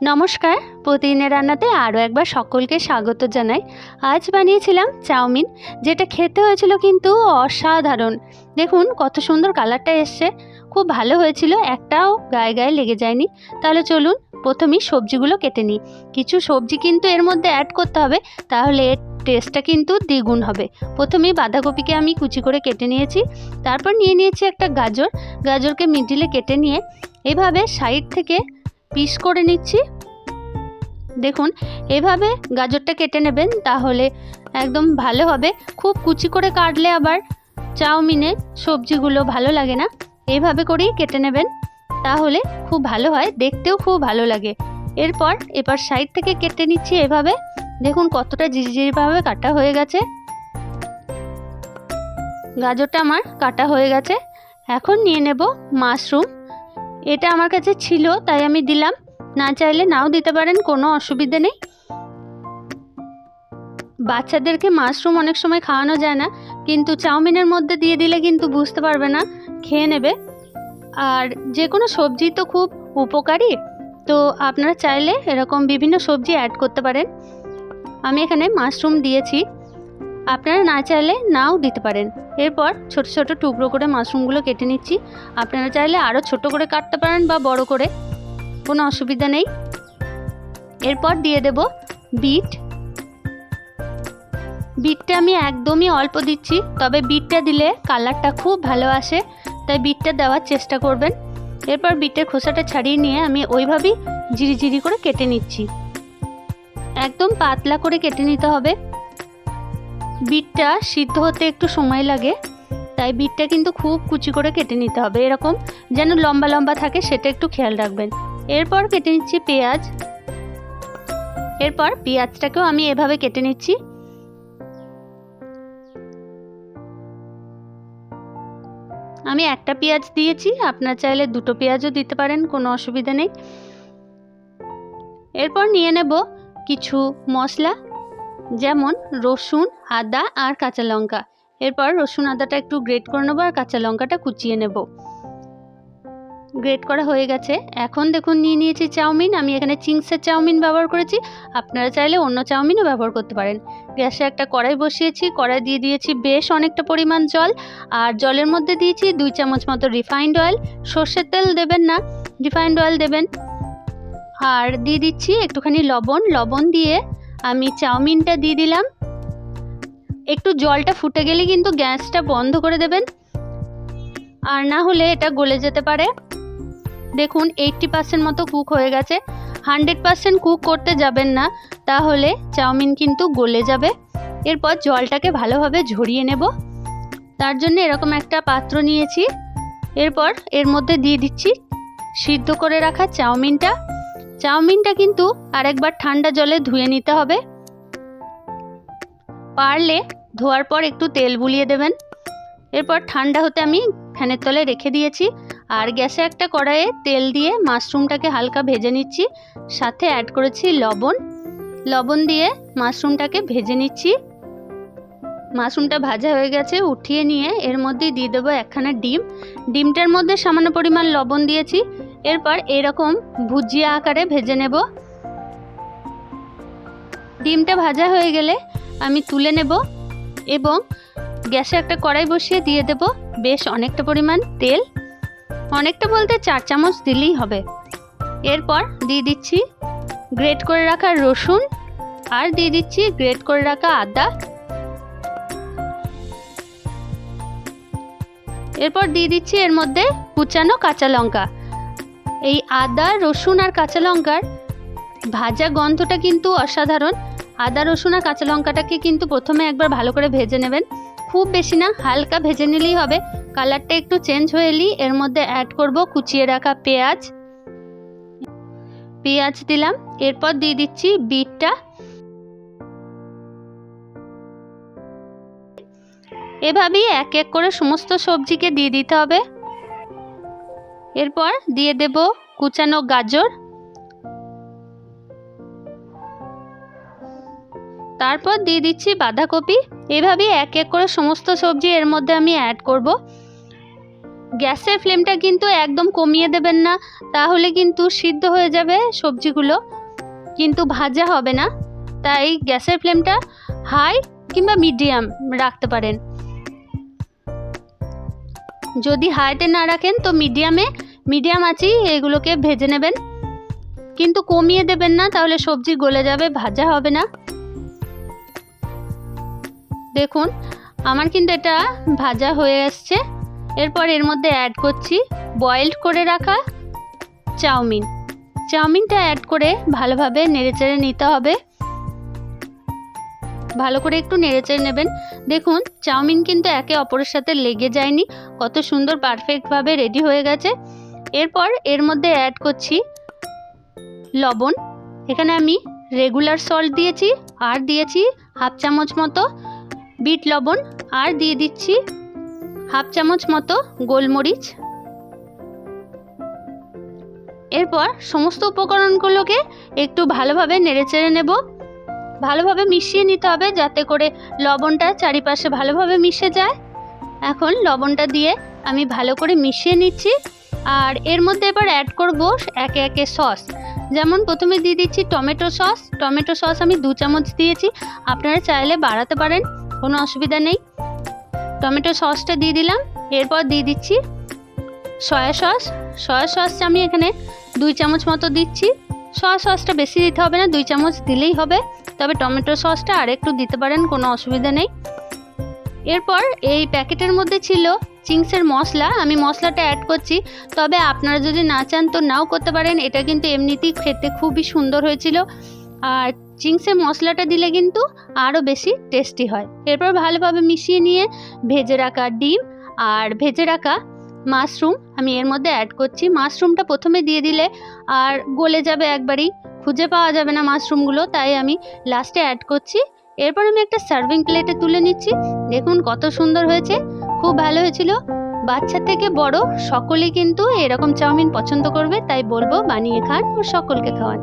নমস্কার, প্রতিদিনের রান্নাতে আরও একবার সকলকে স্বাগত জানাই। আজ বানিয়েছিলাম চাউমিন, যেটা খেতে হয়েছিল কিন্তু অসাধারণ। দেখুন কত সুন্দর কালারটা এসছে, খুব ভালো হয়েছিল, একটাও গায়ে গায়ে লেগে যায়নি। তাহলে চলুন প্রথমেই সবজিগুলো কেটে নিই। কিছু সবজি কিন্তু এর মধ্যে অ্যাড করতে হবে, তাহলে এর টেস্টটা কিন্তু দ্বিগুণ হবে। প্রথমেই বাঁধাকপিকে আমি কুচি করে কেটে নিয়েছি, তারপর নিয়ে নিয়েছি একটা গাজরকে মিডিলে কেটে নিয়ে এভাবে সাইড থেকে পিস করে নিচ্ছি। দেখুন এভাবে গাজরটা কেটে নেবেন, তাহলে একদম ভালো হবে। খুব কুচি করে কাটলে আবার চাউমিনে সবজিগুলো ভালো লাগে না। এইভাবে করেই কেটে নেবেন, তাহলে খুব ভালো হয়, দেখতেও খুব ভালো লাগে। এবার সাইড থেকে কেটে নিচ্ছি এভাবে। দেখুন কতটা ঝিরিঝিরিভাবে কাটা হয়ে গেছে। গাজরটা আমার কাটা হয়ে গেছে। এখন নিয়ে নেব মাশরুম। এটা আমার কাছে ছিল তাই আমি দিলাম, না চাইলে নাও দিতে পারেন, কোনো অসুবিধে নেই। বাচ্চাদেরকে মাশরুম অনেক সময় খাওয়ানো যায় না, কিন্তু চাউমিনের মধ্যে দিয়ে দিলে কিন্তু বুঝতে পারবে না, খেয়ে নেবে। আর যে কোনো সবজি তো খুব উপকারী, তো আপনারা চাইলে এরকম বিভিন্ন সবজি অ্যাড করতে পারেন। আমি এখানে মাশরুম দিয়েছি, আপনারা না চাইলে নাও দিতে পারেন। এরপর ছোট ছোট টুকরো করে মাশরুমগুলো কেটে নিচ্ছি। আপনারা চাইলে আরও ছোট করে কাটতে পারেন বা বড় করে, কোনো অসুবিধা নেই। এরপর দিয়ে দেব বিটটা আমি একদমই অল্প দিচ্ছি, তবে বিটটা দিলে কালারটা খুব ভালো আসে, তাই বিটটা দেওয়ার চেষ্টা করবেন। এরপর বিটের খোসাটা ছাড়িয়ে নিয়ে আমি ওইভাবেই ঝিরিঝিরি করে কেটে নিচ্ছি। একদম পাতলা করে কেটে নিতে হবে। বিটটা সিদ্ধ হতে একটু সময় লাগে, তাই বিটটা কিন্তু খুব কুচি করে কেটে নিতে হবে, এরকম যেন লম্বা লম্বা থাকে, সেটা একটু খেয়াল রাখবেন। এরপর কেটে নিচ্ছি পেঁয়াজ। এরপর পেঁয়াজটাকেও আমি এভাবে কেটে নিচ্ছি। আমি একটা পেঁয়াজ দিয়েছি, আপনারা চাইলে দুটো পেঁয়াজও দিতে পারেন, কোনো অসুবিধা নেই। এরপর নিয়ে নেব কিছু মশলা, যেমন রসুন, আদা আর কাঁচা লঙ্কা। এরপর রসুন আদাটা একটু গ্রেট করে নেবো আর কাঁচা লঙ্কাটা কুচিয়ে নেব। গ্রেট করা হয়ে গেছে। এখন দেখুন নিয়ে নিয়েছি চাউমিন। আমি এখানে চিংসের চাউমিন ব্যবহার করেছি, আপনারা চাইলে অন্য চাউমিনও ব্যবহার করতে পারেন। গ্যাসে একটা কড়াই বসিয়েছি, কড়াই দিয়ে দিয়েছি বেশ অনেকটা পরিমাণ জল, আর জলের মধ্যে দিয়েছি 2 চামচ মতো রিফাইন্ড অয়েল। সর্ষের তেল দেবেন না, রিফাইন্ড অয়েল দেবেন। আর দিয়ে দিচ্ছি একটুখানি লবণ দিয়ে আমি চাউমিনটা দিয়ে দিলাম। একটু জলটা ফুটে গেলে কিন্তু গ্যাসটা বন্ধ করে দেবেন, আর না হলে এটা গলে যেতে পারে। দেখুন 80% মতো কুক হয়ে গেছে। 100% কুক করতে যাবেন না, তাহলে চাউমিন কিন্তু গলে যাবে। এরপর জলটাকে ভালোভাবে ঝরিয়ে নেব, তার জন্য এরকম একটা পাত্র নিয়েছি। এরপর এর মধ্যে দিয়ে দিচ্ছি সিদ্ধ করে রাখা চাউমিনটা কিন্তু আরেকবার ঠান্ডা জলে ধুয়ে নিতে হবে। পারলে ধোয়ার পর একটু তেল বুলিয়ে দেবেন। এরপর ঠান্ডা হতে আমি ফ্যানের তলে রেখে দিয়েছি, আর গ্যাসে একটা কড়াইয়ে তেল দিয়ে মাশরুমটাকে হালকা ভেজে নিচ্ছি। সাথে অ্যাড করেছি লবণ দিয়ে মাশরুমটাকে ভেজে নিচ্ছি। মাশরুমটা ভাজা হয়ে গেছে, উঠিয়ে নিয়ে এর মধ্যে দিয়ে দেবো একখানা ডিমটার মধ্যে সামান্য পরিমাণ লবণ দিয়েছি। এরপর এরকম ভুজিয়া আকারে ভেজে নেব। ডিমটা ভাজা হয়ে গেলে আমি তুলে নেব এবং গ্যাসে একটা কড়াই বসিয়ে দিয়ে দেব বেশ অনেকটা পরিমাণ তেল। অনেকটা বলতে 4 চামচ দিলেই হবে। এরপর দিয়ে দিচ্ছি গ্রেট করে রাখা রসুন, আর দিয়ে দিচ্ছি গ্রেট করে রাখা আদা। এরপর দিয়ে দিচ্ছি এর মধ্যে কুচানো কাঁচা লঙ্কা। এই আদা, রসুন আর কাঁচা লঙ্কার ভাজা গন্ধটা কিন্তু অসাধারণ। আদা, রসুন আর কাঁচা লঙ্কাটাকে কিন্তু প্রথমে একবার ভালো করে ভেজে নেবেন, খুব বেশি না, হালকা ভেজে নিলেই হবে। কালারটা একটু চেঞ্জ হয়ে এলেই এর মধ্যে অ্যাড করব কুচিয়ে রাখা পেঁয়াজ দিলাম। এরপর দিয়ে দিচ্ছি বিটটা। এভাবেই এক এক করে সমস্ত সবজিকে দিয়ে দিতে হবে। এরপর দিয়ে দেব কুচানো গাজর, তারপর দিয়ে দিচ্ছি বাঁধাকপি। এভাবেই এক এক করে সমস্ত সবজি এর মধ্যে আমি অ্যাড করব। গ্যাসের ফ্লেমটা কিন্তু একদম কমিয়ে দেবেন না, তাহলে কিন্তু সিদ্ধ হয়ে যাবে সবজিগুলো, কিন্তু ভাজা হবে না। তাই গ্যাসের ফ্লেমটা হাই কিংবা মিডিয়াম রাখতে পারেন। যদি হাইতে না রাখেন তো মিডিয়াম আঁচেই এগুলোকে ভেজে নেবেন, কিন্তু কমিয়ে দেবেন না, তাহলে সবজি গলে যাবে, ভাজা হবে না। দেখুন আমার কিন্তু এটা ভাজা হয়ে আসছে। এরপর এর মধ্যে অ্যাড করছি বয়েলড করে রাখা চাউমিনটা অ্যাড করে ভালোভাবে নেড়েচেড়ে নিতে হবে। ভালো করে একটু নেড়েচেড়ে নেবেন। দেখুন চাউমিন কিন্তু একে অপরের সাথে লেগে যায়নি, কত সুন্দর পারফেক্টভাবে রেডি হয়ে গেছে। এরপর এর মধ্যে অ্যাড করছি লবণ। এখানে আমি রেগুলার সল্ট দিয়েছি, আর দিয়েছি হাফ চামচ মতো বিট লবণ, আর দিয়ে দিচ্ছি হাফ চামচ মতো গোলমরিচ। এরপর সমস্ত উপকরণগুলোকে একটু ভালোভাবে নেড়েচেড়ে নেব, ভালোভাবে মিশিয়ে নিতে হবে যাতে করে লবণটা চারিপাশে ভালোভাবে মিশে যায়। এখন লবণটা দিয়ে আমি ভালো করে মিশিয়ে নিচ্ছি। আর এর মধ্যে এবার অ্যাড করব একে একে সস। যেমন প্রথমে দিয়ে দিচ্ছি টমেটো সস আমি 2 চামচ দিয়েছি, আপনারা চাইলে বাড়াতে পারেন, কোনো অসুবিধা নেই। টমেটো সসটা দিয়ে দিলাম। এরপর দিয়ে দিচ্ছি সয়া সস আমি এখানে 2 চামচ মতো দিচ্ছি। সয়া সসটা বেশি দিতে হবে না, 2 চামচ দিলেই হবে, তবে টমেটো সসটা আর একটু দিতে পারেন, কোনো অসুবিধা নেই। এরপর এই প্যাকেটের মধ্যে ছিল চিংসের মশলা, আমি মশলাটা অ্যাড করছি, তবে আপনারা যদি না চান তো নাও করতে পারেন, এটা কিন্তু এমনিতেই খেতে খুবই সুন্দর হয়েছিল। আর চিংসের মশলাটা দিলে কিন্তু আরও বেশি টেস্টি হয়। এরপর ভালোভাবে মিশিয়ে নিয়ে ভেজে রাখা ডিম আর ভেজে রাখা মাশরুম আমি এর মধ্যে অ্যাড করছি। মাশরুমটা প্রথমে দিয়ে দিলে আর গলে যাবে, একবারেই খুঁজে পাওয়া যাবে না মাশরুমগুলো, তাই আমি লাস্টে অ্যাড করছি। এরপর আমি একটা সার্ভিং প্লেটে তুলে নিচ্ছি। দেখুন কত সুন্দর হয়েছে, খুব ভালো হয়েছিল। বাচ্চা থেকে বড় সকলেই কিন্তু এরকম চাউমিন পছন্দ করবে, তাই বলবো বানিয়ে খান ও সকলকে খাওয়ান।